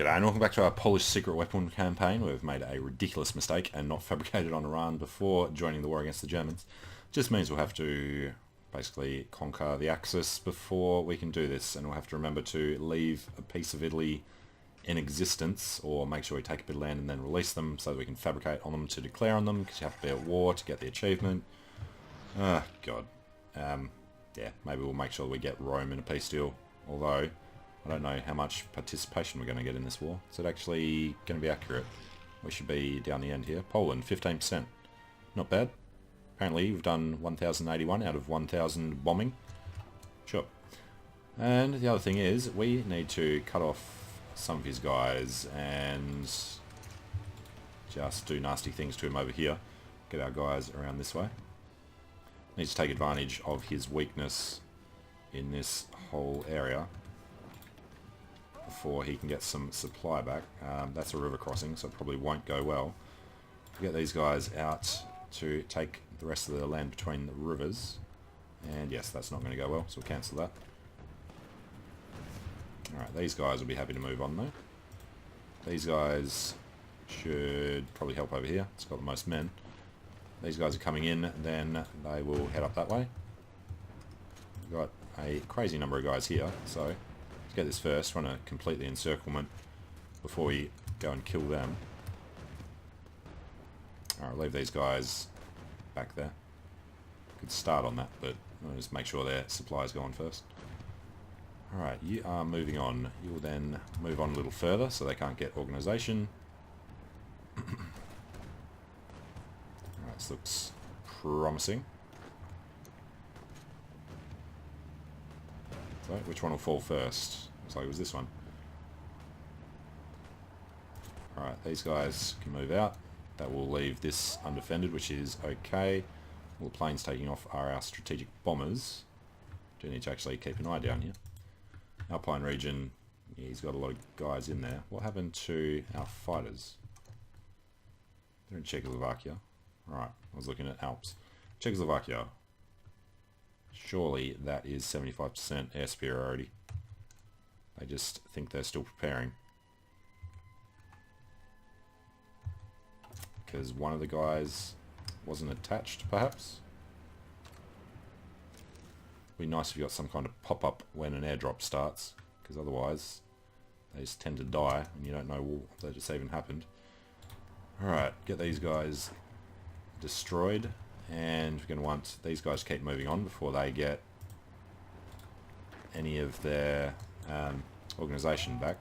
G'day and welcome back to our Polish secret weapon campaign. We've made a ridiculous mistake and not fabricated on Iran before joining the war against the Germans. Just means we'll have to basically conquer the Axis before we can do this, and we'll have to remember to leave a piece of Italy in existence, or make sure we take a bit of land and then release them so that we can fabricate on them to declare on them, because you have to be at war to get the achievement. Ah, God. Yeah, maybe we'll make sure we get Rome in a peace deal, although I don't know how much participation we're going to get in this war. Is it actually going to be accurate? We should be down the end here. Poland, 15%. Not bad. Apparently we've done 1,081 out of 1,000 bombing. Sure. And the other thing is, we need to cut off some of his guys and just do nasty things to him over here. Get our guys around this way. Need to take advantage of his weakness in this whole area before he can get some supply back. That's a river crossing, so it probably won't go well. We'll get these guys out to take the rest of the land between the rivers. And yes, that's not going to go well, so we'll cancel that. Alright, these guys will be happy to move on though. These guys should probably help over here. It's got the most men. These guys are coming in, then they will head up that way. We've got a crazy number of guys here, so let's get this first. Want to complete the encirclement before we go and kill them. Alright, leave these guys back there. Could start on that, but I'll just make sure their supplies go on first. Alright, you are moving on. You will then move on a little further so they can't get organisation. Alright, this looks promising. So, which one will fall first? Looks like it was this one. Alright, these guys can move out. That will leave this undefended, which is okay. All the planes taking off are our strategic bombers. Do need to actually keep an eye down here. Alpine region, yeah, he's got a lot of guys in there. What happened to our fighters? They're in Czechoslovakia. Right, I was looking at Alps. Czechoslovakia. Surely that is 75% air superiority. They just think they're still preparing. Because one of the guys wasn't attached, perhaps? Be nice if you got some kind of pop-up when an airdrop starts, because otherwise they just tend to die and you don't know that it's even happened. Alright, get these guys destroyed, and we're going to want these guys to keep moving on before they get any of their organisation back.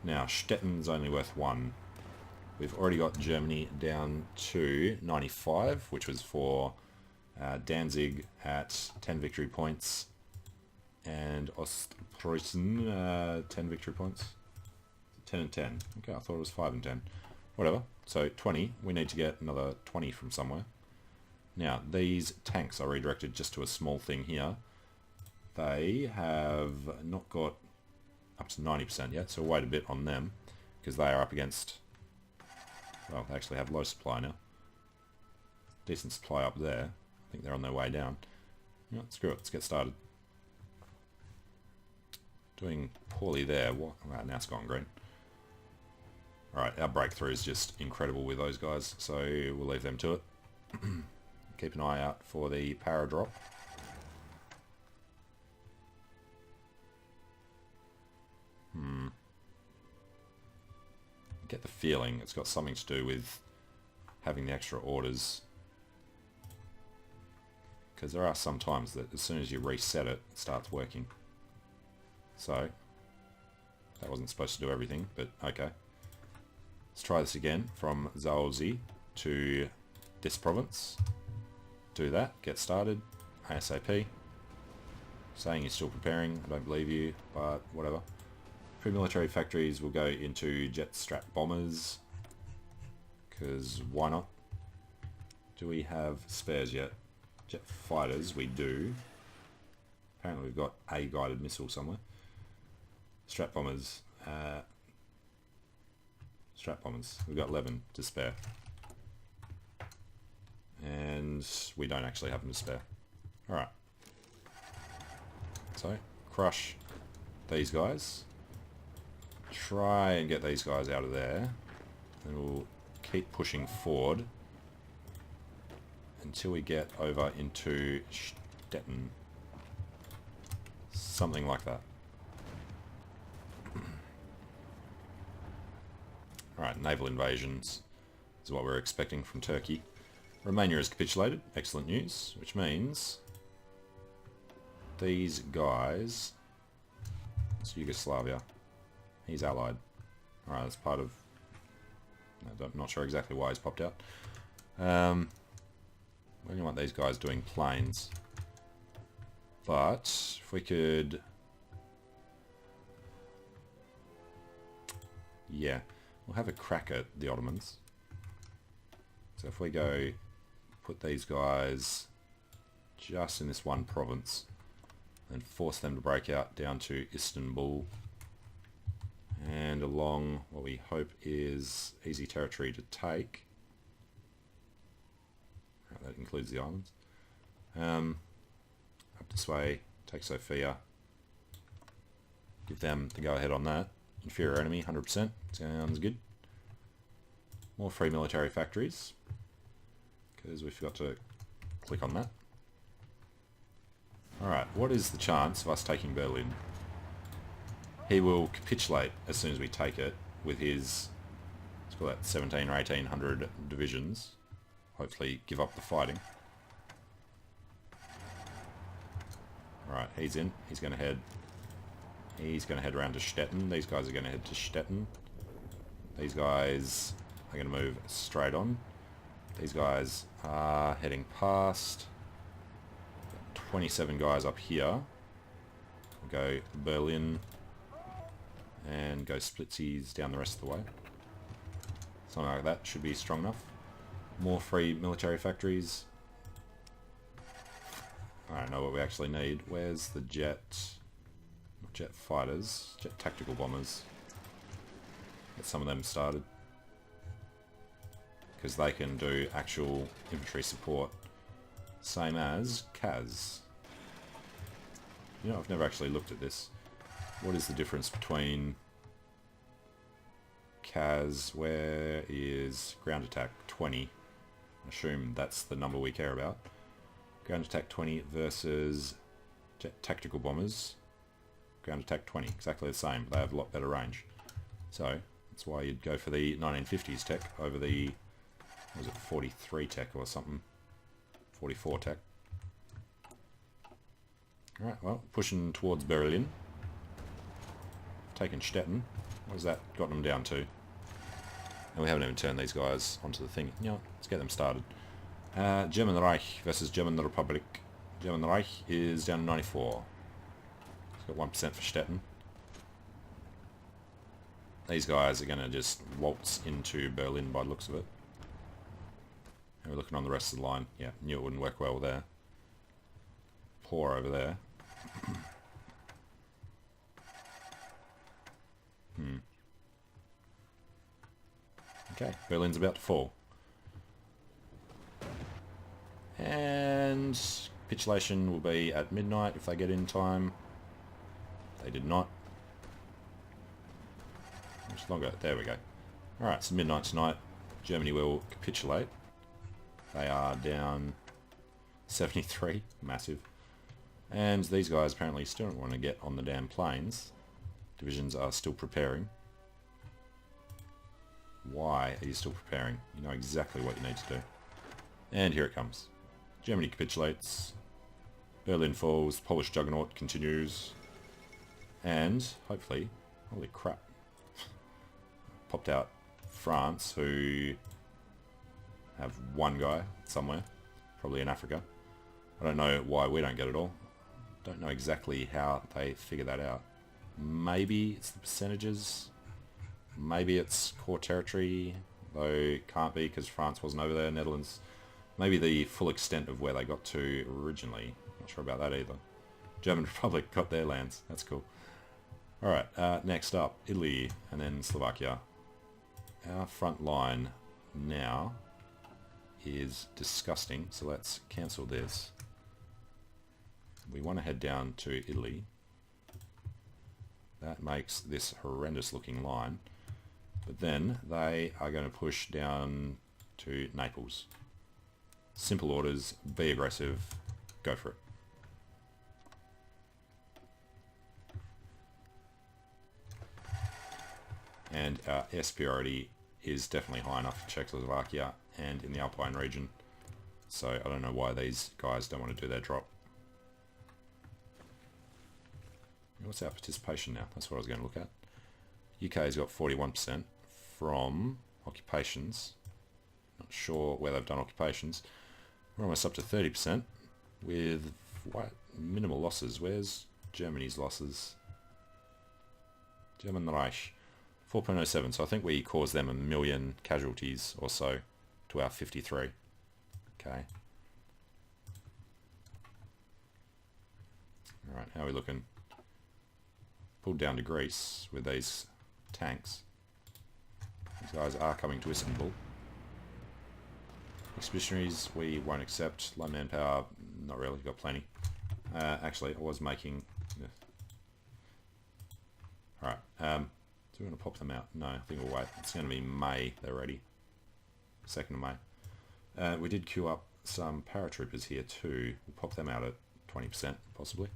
Now, Stettin's only worth 1. We've already got Germany down to 95, which was for Danzig at 10 victory points, and Ostpreußen 10 victory points. 10 and 10. Okay, I thought it was 5 and 10. Whatever. So 20. We need to get another 20 from somewhere. Now, these tanks are redirected just to a small thing here. They have not got up to 90% yet, so we'll wait a bit on them, because they are up against... Well, they actually have low supply now. Decent supply up there. I think they're on their way down. Yeah, screw it, let's get started. Doing poorly there. What? Now it's gone green. Alright, our breakthrough is just incredible with those guys, so we'll leave them to it. Keep an eye out for the para drop. I get the feeling it's got something to do with having the extra orders. Because there are some times that as soon as you reset it, it starts working. So, that wasn't supposed to do everything, but okay. Let's try this again from Zaolzi to this province. Do that, get started, ASAP. Saying you're still preparing, I don't believe you, but whatever. Pre-military factories will go into jet strat bombers, because why not? Do we have spares yet? Jet fighters, we do. Apparently we've got a guided missile somewhere. Strat bombers. Strat bombers. We've got 11 to spare. And we don't actually have them to spare. Alright. So, crush these guys. try and get these guys out of there. And we'll keep pushing forward until we get over into Stettin. Something like that. Alright, naval invasions is what we're expecting from Turkey. Romania has capitulated. Excellent news. Which means these guys... It's Yugoslavia. He's allied. Alright, that's part of... I'm not sure exactly why he's popped out. We don't want these guys doing planes. But if we could... Yeah, we'll have a crack at the Ottomans. So if we go put these guys just in this one province and force them to break out down to Istanbul and along what we hope is easy territory to take. That includes the islands. Up this way, take Sofia. Give them the go-ahead on that. Inferior enemy, 100%. Sounds good. More free military factories. Because we forgot to click on that. Alright, what is the chance of us taking Berlin? He will capitulate as soon as we take it with his, let's call that 17 or 1800 divisions. Hopefully give up the fighting. Alright, he's in. He's going to head around to Stettin. These guys are going to head to Stettin. These guys are going to move straight on. These guys are heading past. 27 guys up here. We'll go Berlin and go splitsies down the rest of the way. Something like that should be strong enough. More free military factories. I don't know what we actually need. Where's the jet fighters? Jet tactical bombers. Get some of them started. Because they can do actual infantry support. Same as Kaz. You know, I've never actually looked at this. What is the difference between Kaz? Where is ground attack 20? I assume that's the number we care about. Ground attack 20 versus jet tactical bombers. Ground attack 20, exactly the same. They have a lot better range. So that's why you'd go for the 1950s tech over the, what was it, 43 tech or something. 44 tech. Alright, well, pushing towards Berlin. Taking Stettin. What has that got them down to? And we haven't even turned these guys onto the thing. You know, let's get them started. German Reich versus German Republic. German Reich is down to 94. It's got 1% for Stettin. These guys are going to just waltz into Berlin by the looks of it. And we're looking on the rest of the line. Yeah, knew it wouldn't work well there. Poor over there. Okay, Berlin's about to fall. And capitulation will be at midnight if they get in time. They did not. Much longer. There we go. Alright, so midnight tonight. Germany will capitulate. They are down 73. Massive. And these guys apparently still don't want to get on the damn planes. Divisions are still preparing. Why are you still preparing? You know exactly what you need to do. And here it comes. Germany capitulates. Berlin falls. Polish juggernaut continues. And, hopefully... Holy crap. Popped out France, who have one guy somewhere. Probably in Africa. I don't know why we don't get it all. Don't know exactly how they figure that out. Maybe it's the percentages. Maybe it's core territory, though it can't be because France wasn't over there. Netherlands. Maybe the full extent of where they got to originally. Not sure about that either. German Republic got their lands. That's cool. Alright, next up, Italy and then Slovakia. Our front line now is disgusting, so let's cancel this. We want to head down to Italy. that makes this horrendous looking line. But then they are going to push down to Naples. Simple orders, be aggressive, go for it. And our air superiority is definitely high enough for Czechoslovakia and in the Alpine region. So I don't know why these guys don't want to do their drop. What's our participation now? That's what I was going to look at. UK's got 41% from occupations. Not sure where they've done occupations. We're almost up to 30% with what minimal losses. Where's Germany's losses? German Reich. 4.07, so I think we caused them 1 million casualties or so to our 53. Okay. Alright, how are we looking? Pulled down to Greece with these tanks. These guys are coming to Istanbul. Expeditionaries we won't accept. Low manpower, not really, got plenty. Actually, I was making... Alright, do we want to pop them out? No, I think we'll wait. It's going to be May, they're ready. 2nd of May. We did queue up some paratroopers here too. We'll pop them out at 20%, possibly.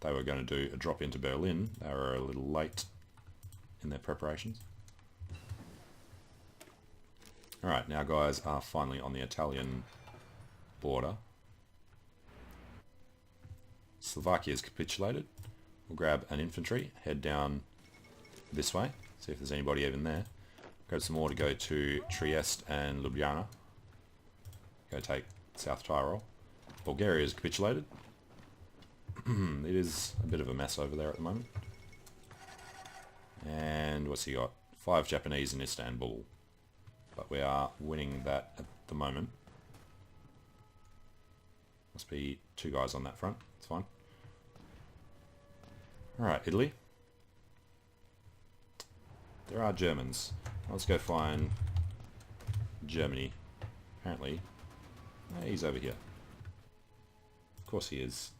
They were going to do a drop into Berlin. They were a little late in their preparations. Alright, now guys are finally on the Italian border. Slovakia's capitulated. We'll grab an infantry, head down this way, see if there's anybody even there. Grab some more to go to Trieste and Ljubljana. Go take South Tyrol. Bulgaria's capitulated. It is a bit of a mess over there at the moment. And what's he got? 5 Japanese in Istanbul. But we are winning that at the moment. Must be 2 guys on that front. It's fine. Alright, Italy. There are Germans. Let's go find Germany. Apparently, he's over here. Of course he is.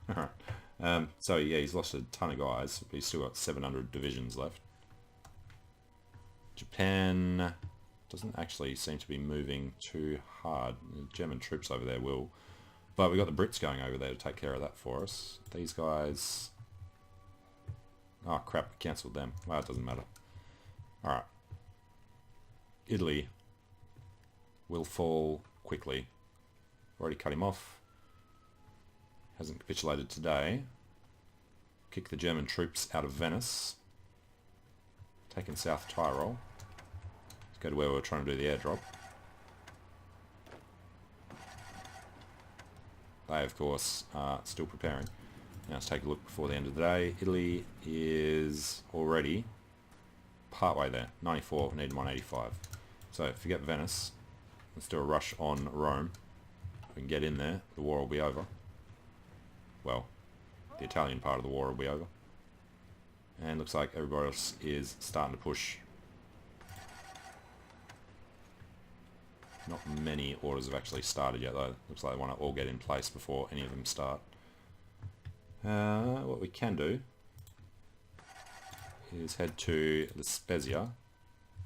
Alright. So yeah, he's lost a ton of guys, but he's still got 700 divisions left. Japan doesn't actually seem to be moving too hard. The German troops over there will. But we've got the Brits going over there to take care of that for us. These guys... Oh crap, cancelled them. Well, it doesn't matter. Alright. Italy will fall quickly. Already cut him off. Hasn't capitulated today. Kick the German troops out of Venice. Taken South Tyrol. Let's go to where we were trying to do the airdrop. They, of course, are still preparing. Now let's take a look before the end of the day. Italy is already partway there. 94, we need 185. So forget Venice. Let's do a rush on Rome. If we can get in there, the war will be over. Well, the Italian part of the war will be over. And looks like everybody else is starting to push. Not many orders have actually started yet though. Looks like they want to all get in place before any of them start. What we can do is head to the Spezia.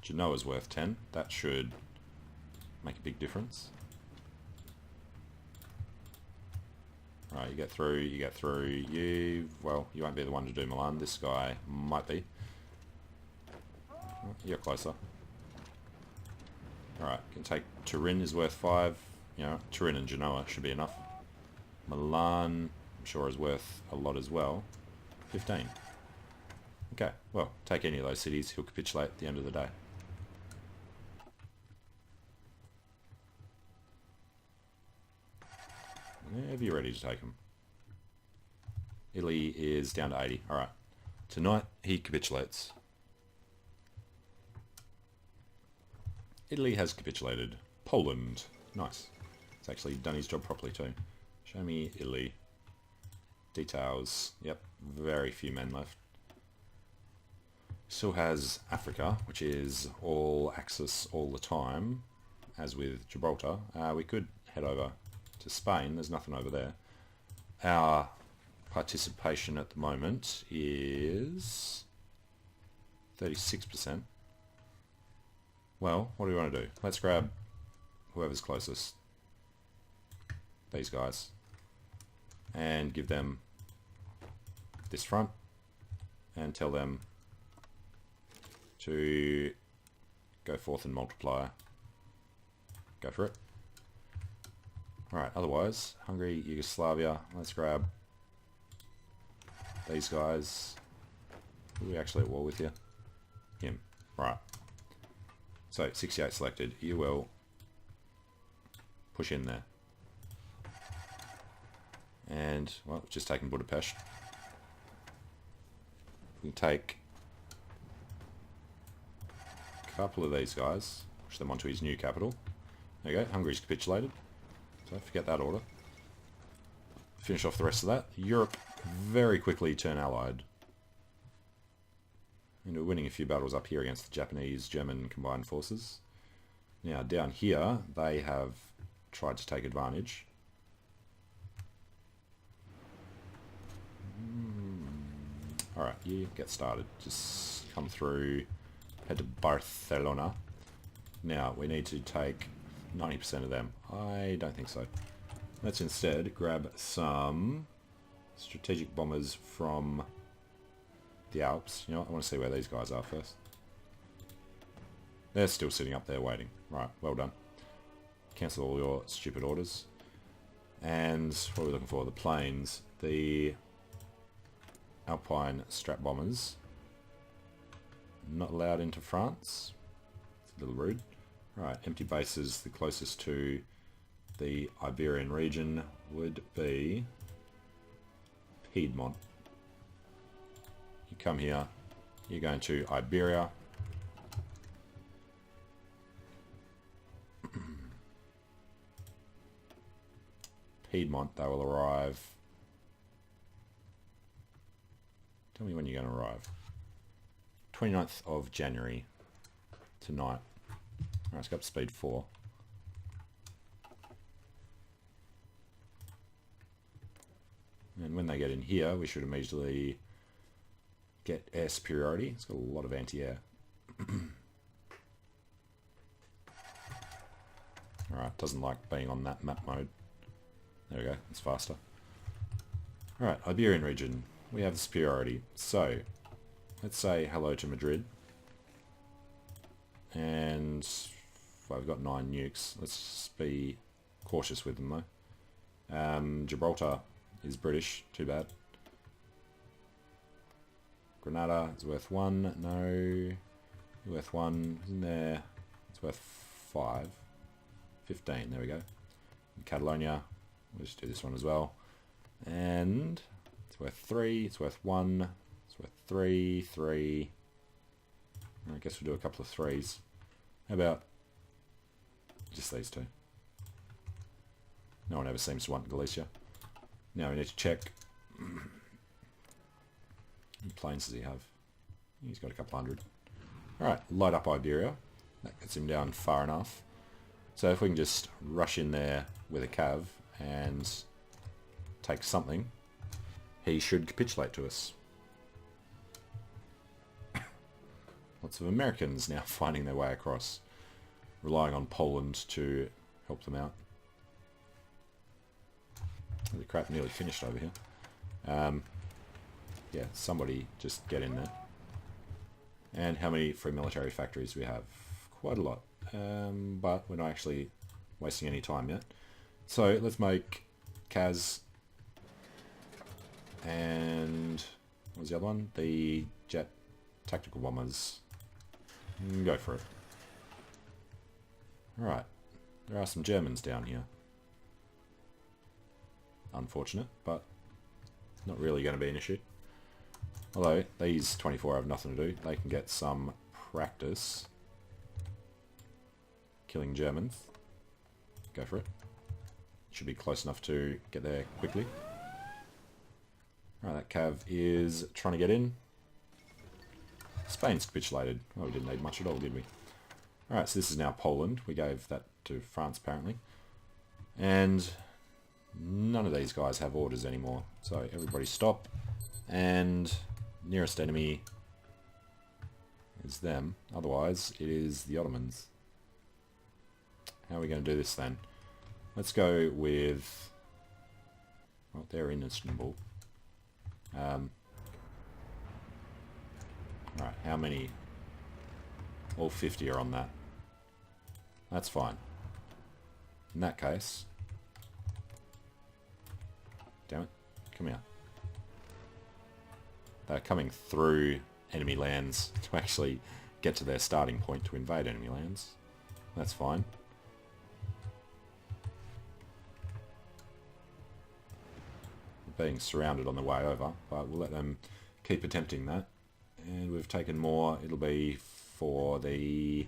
Genoa's worth 10. That should make a big difference. Right, you get through, you get through. Well, you won't be the one to do Milan. This guy might be. Oh, you're closer. Alright, can take Turin is worth 5. You know, Turin and Genoa should be enough. Milan, I'm sure is worth a lot as well. 15. Okay, well, take any of those cities, he'll capitulate at the end of the day. Whenever you're ready to take them. Italy is down to 80. Alright. Tonight, he capitulates. Italy has capitulated. Poland. Nice. It's actually done his job properly too. Show me Italy. Details. Yep. Very few men left. Still has Africa, which is all Axis all the time. As with Gibraltar. We could head over to Spain. There's nothing over there. Our participation at the moment is 36%. Well, what do we want to do? Let's grab whoever's closest. These guys. And give them this front. And tell them to go forth and multiply. Go for it. Alright, otherwise, Hungary, Yugoslavia, let's grab these guys. Who are we actually at war with here? Him. Right. So, 68 selected. You will push in there. And, well, just taking Budapest. We can take a couple of these guys, push them onto his new capital. There you go, Hungary's capitulated. So forget that order. Finish off the rest of that. Europe very quickly turn allied. And we're winning a few battles up here against the Japanese, German combined forces. Now down here, they have tried to take advantage. Alright, you get started. Just come through, head to Barcelona. Now, we need to take 90% of them. I don't think so. Let's instead grab some strategic bombers from the Alps. You know what? I want to see where these guys are first. They're still sitting up there waiting. Right, well done. Cancel all your stupid orders. And what are we looking for? The planes. The Alpine strap bombers. Not allowed into France. It's a little rude. Right, empty bases. The closest to the Iberian region would be Piedmont. You come here, you're going to Iberia. Piedmont, they will arrive. Tell me when you're going to arrive. 29th of January tonight. Alright, let's go up to speed 4. And when they get in here, we should immediately get air superiority. It's got a lot of anti-air. Alright, doesn't like being on that map mode. There we go, it's faster. Alright, Iberian region. We have the superiority. So, let's say hello to Madrid. And I've got 9 nukes. Let's be cautious with them though. Gibraltar is British, too bad. Grenada is worth 1, no. Worth 1, isn't there? It's worth 5. 15, there we go. And Catalonia, we'll just do this one as well. And it's worth 3, it's worth 1, it's worth 3, 3. I guess we'll do a couple of 3s. How about just these two? No one ever seems to want Galicia. Now we need to check. How many planes does he have? He's got a couple hundred. Alright, light up Iberia. That gets him down far enough. So if we can just rush in there with a cav and take something, he should capitulate to us. Lots of Americans now finding their way across, relying on Poland to help them out. The crap nearly finished over here. Yeah, somebody just get in there. And how many free military factories we have? Quite a lot. But we're not actually wasting any time yet. So let's make Kaz and what was the other one? The jet tactical bombers. Go for it. Alright. There are some Germans down here. Unfortunate, but not really going to be an issue. Although, these 24 have nothing to do. They can get some practice killing Germans. Go for it. Should be close enough to get there quickly. Alright, that cav is trying to get in. Spain's capitulated. Oh, we didn't need much at all, did we? Alright, so this is now Poland. We gave that to France, apparently. And none of these guys have orders anymore. So everybody stop, and nearest enemy is them. Otherwise, it is the Ottomans. How are we going to do this then? Let's go with... well, they're in Istanbul. Alright, how many? All 50 are on that. That's fine. In that case... damn it, come here. They're coming through enemy lands to actually get to their starting point to invade enemy lands. That's fine. Being surrounded on the way over, but we'll let them keep attempting that. And we've taken more. It'll be for the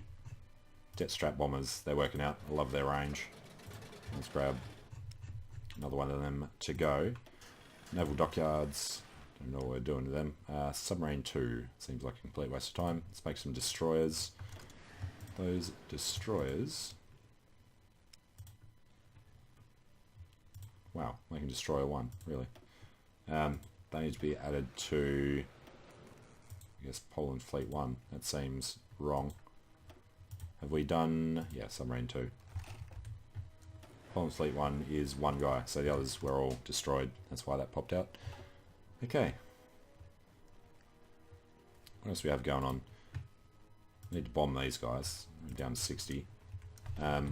jet strap bombers. They're working out. I love their range. Let's grab another one of them to go. Naval dockyards. Don't know what we're doing to them. Submarine 2. Seems like a complete waste of time. Let's make some destroyers. Those destroyers... wow, they can destroy one, really. They need to be added to, I guess, Poland Fleet 1. That seems wrong. Have we done... yeah, Submarine 2. Poland Fleet 1 is one guy, so the others were all destroyed. That's why that popped out. Okay. What else do we have going on? We need to bomb these guys. We're down to 60.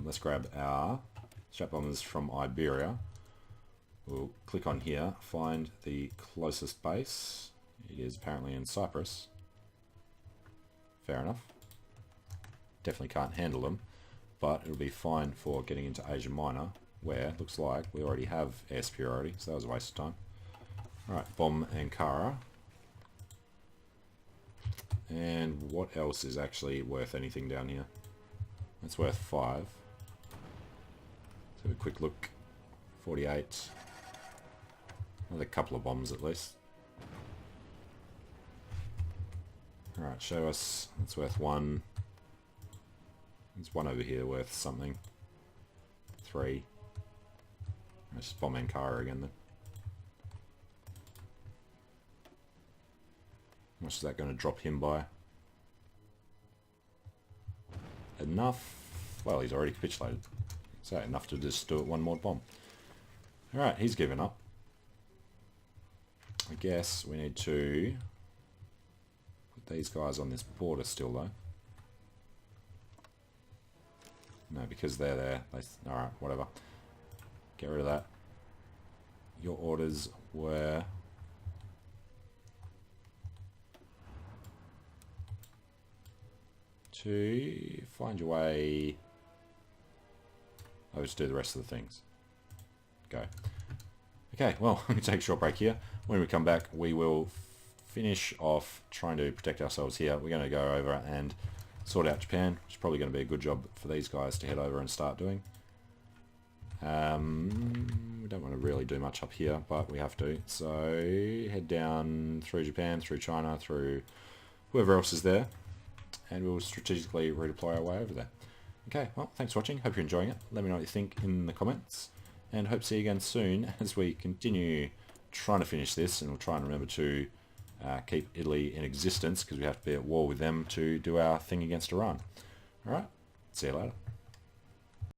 Let's grab our strap bombers from Iberia. We'll click on here, find the closest base. It is apparently in Cyprus. Fair enough. Definitely can't handle them, but it'll be fine for getting into Asia Minor, where it looks like we already have air superiority, so that was a waste of time. Alright, bomb Ankara. And what else is actually worth anything down here? That's worth 5. Let's have a quick look. 48. Another couple of bombs at least. Alright, show us. It's worth 1. There's one over here worth something. 3. Let's just bomb Ankara again then. How much is that going to drop him by? Enough. Well, he's already capitulated. So enough to just do it one more bomb. Alright, he's given up. I guess we need to put these guys on this border still though. No, because they're there. Alright, whatever. Get rid of that. Your orders were... to find your way over to do the rest of the things. Go. Okay, well, I'm going to take a short break here. When we come back, we will finish off trying to protect ourselves here. We're going to go over and sort out Japan, which is probably going to be a good job for these guys to head over and start doing. We don't want to really do much up here, but we have to. So head down through Japan, through China, through whoever else is there, and we'll strategically redeploy our way over there. Okay, well, thanks for watching. Hope you're enjoying it. Let me know what you think in the comments, and hope to see you again soon as we continue trying to finish this, and we'll try and remember to keep Italy in existence, because we have to be at war with them to do our thing against Iran. Alright, see you later.